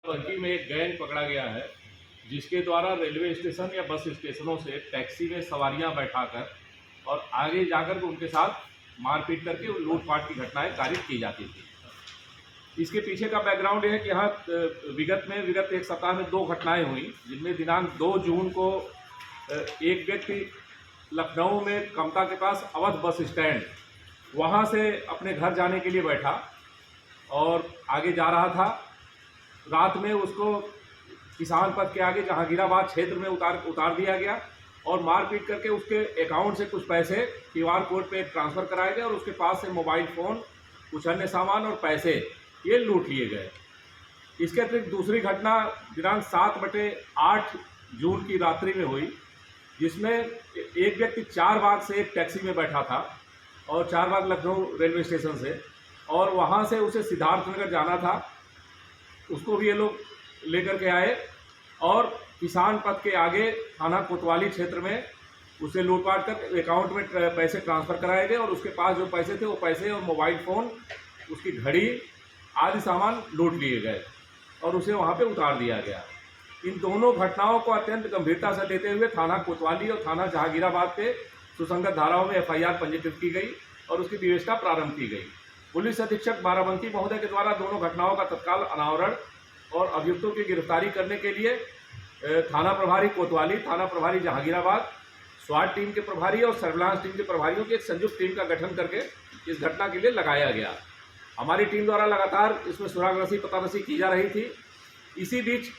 बाराबंकी में एक गैंग पकड़ा गया है जिसके द्वारा रेलवे स्टेशन या बस स्टेशनों से टैक्सी में सवारियां बैठाकर और आगे जाकर के उनके साथ मारपीट करके लूटपाट की घटनाएं कारित की जाती थी। इसके पीछे का बैकग्राउंड यह है कि यहाँ विगत एक सप्ताह में 2 घटनाएं हुई, जिनमें दिनांक 2 जून को एक व्यक्ति लखनऊ में कमता के पास अवध बस स्टैंड वहाँ से अपने घर जाने के लिए बैठा और आगे जा रहा था। रात में उसको किसान पथ के आगे जहांगीराबाद क्षेत्र में उतार दिया गया और मारपीट करके उसके अकाउंट से कुछ पैसे QR कोड पे ट्रांसफ़र कराए गए और उसके पास से मोबाइल फ़ोन, कुछ अन्य सामान और पैसे ये लूट लिए गए। इसके अतिरिक्त दूसरी घटना दिनांक 7/8 जून की रात्रि में हुई, जिसमें एक व्यक्ति चारबाग से एक टैक्सी में बैठा था और चारबाग लखनऊ रेलवे स्टेशन से, और वहाँ से उसे सिद्धार्थनगर जाना था। उसको भी ये लोग लेकर के आए और किसान पथ के आगे थाना कोतवाली क्षेत्र में उसे लूटपाट कर अकाउंट में पैसे ट्रांसफ़र कराए गए और उसके पास जो पैसे थे वो पैसे और मोबाइल फ़ोन, उसकी घड़ी आदि सामान लूट लिए गए और उसे वहाँ पे उतार दिया गया। इन दोनों घटनाओं को अत्यंत गंभीरता से लेते हुए थाना कोतवाली और थाना जहांगीराबाद पे सुसंगत धाराओं में FIR पंजीकृत की गई और उसकी विवेचना प्रारंभ की गई। पुलिस अधीक्षक बाराबंकी महोदय के द्वारा दोनों घटनाओं का तत्काल अनावरण और अभियुक्तों की गिरफ्तारी करने के लिए थाना प्रभारी कोतवाली, थाना प्रभारी जहांगीराबाद, स्वाट टीम के प्रभारी और सर्विलांस टीम के प्रभारियों की एक संयुक्त टीम का गठन करके इस घटना के लिए लगाया गया। हमारी टीम द्वारा लगातार इसमें सुराग पतारसी की जा रही थी। इसी बीच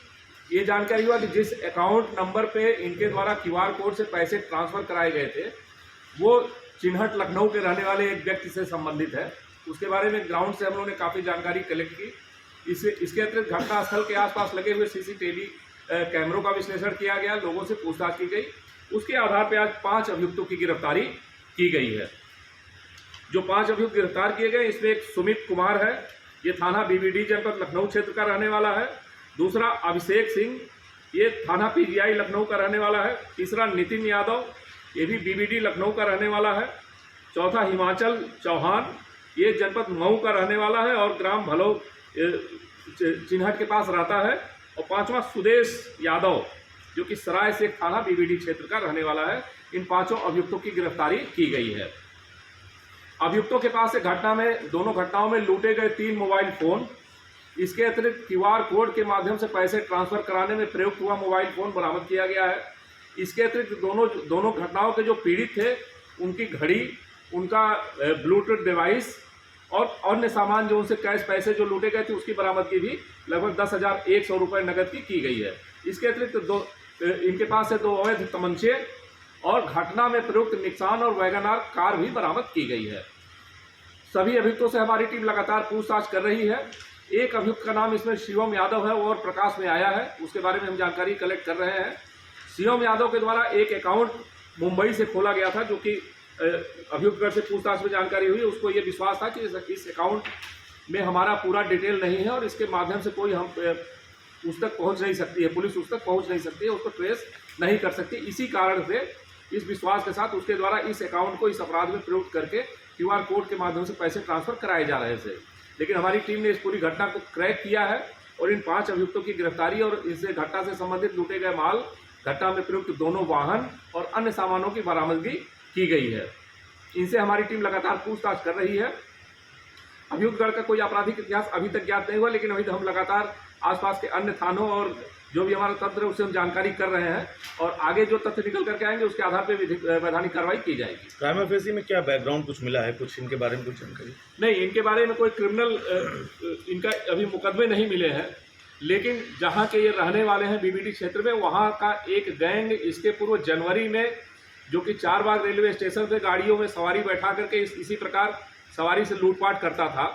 ये जानकारी हुआ कि जिस अकाउंट नंबर पे इनके द्वारा QR कोड से पैसे ट्रांसफ़र कराए गए थे वो चिन्हट लखनऊ के रहने वाले एक व्यक्ति से संबंधित है। उसके बारे में ग्राउंड से हम लोगों ने काफ़ी जानकारी कलेक्ट की। इसके अतिरिक्त घटनास्थल के आसपास लगे हुए CCTV कैमरों का विश्लेषण किया गया, लोगों से पूछताछ की गई। उसके आधार पर आज 5 अभियुक्तों की गिरफ्तारी की गई है। जो 5 अभियुक्त गिरफ्तार किए गए, इसमें एक सुमित कुमार है, ये थाना BBD जनपद लखनऊ क्षेत्र का रहने वाला है। दूसरा अभिषेक सिंह, ये थाना PGI लखनऊ का रहने वाला है। तीसरा नितिन यादव, ये भी BBD लखनऊ का रहने वाला है। चौथा हिमाचल चौहान, ये जनपद मऊ का रहने वाला है और ग्राम भलो चिन्हट के पास रहता है। और 5वां सुदेश यादव, जो कि सराय से थाना BBD क्षेत्र का रहने वाला है। इन 5 अभियुक्तों की गिरफ्तारी की गई है। अभियुक्तों के पास से दोनों घटनाओं में लूटे गए 3 मोबाइल फ़ोन, इसके अतिरिक्त QR कोड के माध्यम से पैसे ट्रांसफ़र कराने में प्रयुक्त हुआ मोबाइल फ़ोन बरामद किया गया है। इसके अतिरिक्त दोनों घटनाओं के जो पीड़ित थे उनकी घड़ी, उनका ब्लूटूथ डिवाइस और अन्य सामान जो उनसे कैश पैसे जो लूटे गए थे उसकी बरामदगी भी लगभग 10,100 रुपये नकद की गई है। इसके अतिरिक्त इनके पास से 2 अवैध तमंचे और घटना में प्रयुक्त निक्सान और वैगनार कार भी बरामद की गई है। सभी अभियुक्तों से हमारी टीम लगातार पूछताछ कर रही है। एक अभियुक्त का नाम इसमें शिवम यादव है, वो और प्रकाश में आया है, उसके बारे में हम जानकारी कलेक्ट कर रहे हैं। शिवम यादव के द्वारा एक अकाउंट मुंबई से खोला गया था, जो कि अभियुक्तगढ़ से पूछताछ में जानकारी हुई। उसको ये विश्वास था कि इस अकाउंट में हमारा पूरा डिटेल नहीं है और इसके माध्यम से कोई हम उस तक पहुँच नहीं सकती है, पुलिस उस तक पहुँच नहीं सकती है, उसको ट्रेस नहीं कर सकती। इसी कारण से इस विश्वास के साथ उसके द्वारा इस अकाउंट को इस अपराध में प्रयुक्त करके QR कोड के माध्यम से पैसे ट्रांसफ़र कराए जा रहे थे। लेकिन हमारी टीम ने इस पूरी घटना को क्रैक किया है और इन 5 अभियुक्तों की गिरफ्तारी और इससे घटना से संबंधित लूटे गए माल, घटना में प्रयुक्त दोनों वाहन और अन्य सामानों की बरामदगी की गई है। इनसे हमारी टीम लगातार पूछताछ कर रही है। अभियुक्तगढ़ का कोई आपराधिक इतिहास अभी तक ज्ञात नहीं हुआ, लेकिन अभी हम लगातार आसपास के अन्य थानों और जो भी हमारा तंत्र है उससे हम जानकारी कर रहे हैं और आगे जो तथ्य निकल करके आएंगे उसके आधार पर वैधानिक कार्रवाई की जाएगी। प्राइमा फेसी में क्या बैकग्राउंड कुछ मिला है, कुछ इनके बारे में कुछ जानकारी? नहीं, इनके बारे में कोई क्रिमिनल इनका अभी मुकदमे नहीं मिले हैं, लेकिन जहाँ के ये रहने वाले हैं BBD क्षेत्र में, वहाँ का एक गैंग इसके पूर्व जनवरी में, जो कि चारबाग रेलवे स्टेशन पे गाड़ियों में सवारी बैठा करके इसी प्रकार सवारी से लूटपाट करता था,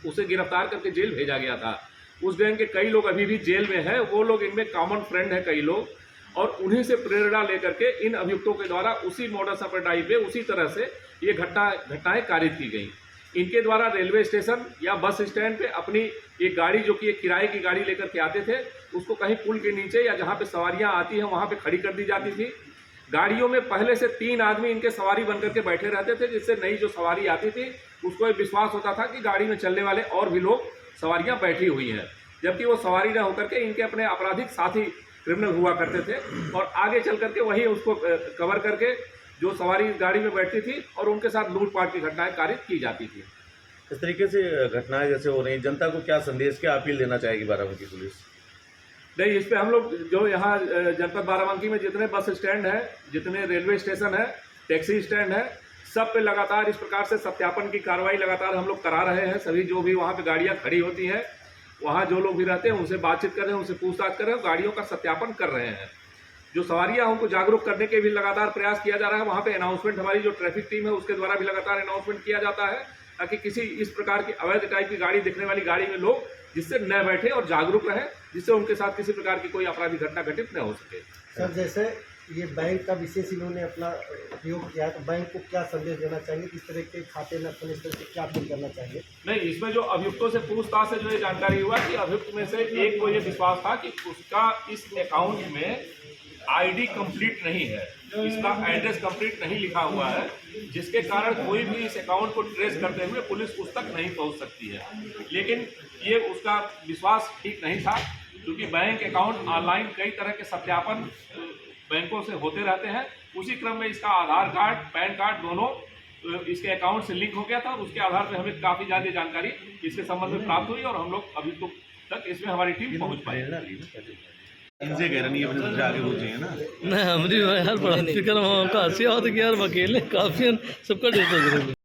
उसे गिरफ्तार करके जेल भेजा गया था। उस गैंग के कई लोग अभी भी जेल में हैं। वो लोग इनमें कॉमन फ्रेंड हैं कई लोग, और उन्हीं से प्रेरणा लेकर के इन अभियुक्तों के द्वारा उसी मॉडस ऑपरेंडी पे उसी तरह से ये घटनाएं कारित की गई। इनके द्वारा रेलवे स्टेशन या बस स्टैंड पे अपनी एक गाड़ी, जो कि एक किराए की गाड़ी लेकर के आते थे, उसको कहीं पुल के नीचे या जहाँ पे सवारियाँ आती हैं वहाँ पे खड़ी कर दी जाती थी। गाड़ियों में पहले से 3 आदमी इनके सवारी बनकर के बैठे रहते थे, जिससे नई जो सवारी आती थी उसको एक विश्वास होता था कि गाड़ी में चलने वाले और भी लोग सवारियां बैठी हुई हैं। जबकि वो सवारी न होकर के इनके अपने आपराधिक साथी क्रिमिनल हुआ करते थे और आगे चल करके वही उसको कवर करके जो सवारी गाड़ी में बैठती थी और उनके साथ लूटपाट की घटनाएं कारित की जाती थी। इस तरीके से घटनाएं जैसे हो रही, जनता को क्या संदेश, क्या अपील देना चाहेगी बाराबंकी पुलिस? नहीं, इस पे हम लोग जो यहाँ जनपद बाराबंकी में जितने बस स्टैंड है, जितने रेलवे स्टेशन है, टैक्सी स्टैंड है, सब पे लगातार इस प्रकार से सत्यापन की कार्रवाई लगातार हम लोग करा रहे हैं। सभी जो भी वहाँ पे गाड़ियाँ खड़ी होती हैं, वहाँ जो लोग भी रहते हैं उनसे बातचीत कर रहे हैं, उनसे पूछताछ कर रहे हैं, गाड़ियों का सत्यापन कर रहे हैं। जो सवारियाँ उनको जागरूक करने के भी लगातार प्रयास किया जा रहा है। वहाँ पे अनाउंसमेंट हमारी जो ट्रैफिक टीम है उसके द्वारा भी लगातार अनाउंसमेंट किया जाता है ताकि किसी इस प्रकार की अवैध टाइप की गाड़ी दिखने वाली गाड़ी में लोग जिससे न बैठे और जागरूक रहें, जिससे उनके साथ किसी प्रकार की कोई आपराधिक घटना घटित न हो सके। सर, जैसे ये बैंक का विशेष इन्होंने अपना उपयोग किया है, तो बैंक को क्या संदेश देना चाहिए, किस तरह के खाते में अपने इस तरह से क्या अपील करना चाहिए? नहीं, इसमें जो अभियुक्तों से पूछताछ से जो ये जानकारी हुआ कि अभियुक्त में से एक को ये विश्वास था कि उसका इस अकाउंट में आईडी कंप्लीट नहीं है, इसका एड्रेस कंप्लीट नहीं लिखा हुआ है, जिसके कारण कोई भी इस अकाउंट को ट्रेस करते हुए पुलिस उस तक नहीं पहुंच सकती है। लेकिन ये उसका विश्वास ठीक नहीं था, क्योंकि बैंक अकाउंट ऑनलाइन कई तरह के सत्यापन बैंकों से होते रहते हैं। उसी क्रम में इसका आधार कार्ड, पैन कार्ड दोनों इसके अकाउंट से लिंक हो गया था और उसके आधार पर हमें काफ़ी ज़्यादा जानकारी इसके संबंध में प्राप्त हुई और हम लोग अभी तक इसमें हमारी टीम पहुँच पाई। इनसे कह रहे नहीं अपने सबसे आगे पहुंचे हैं ना। नहीं, हमारी यार बड़ा फिक्र, हम हंसी आवत कि यार अकेले काफ़ी सबका डेट हो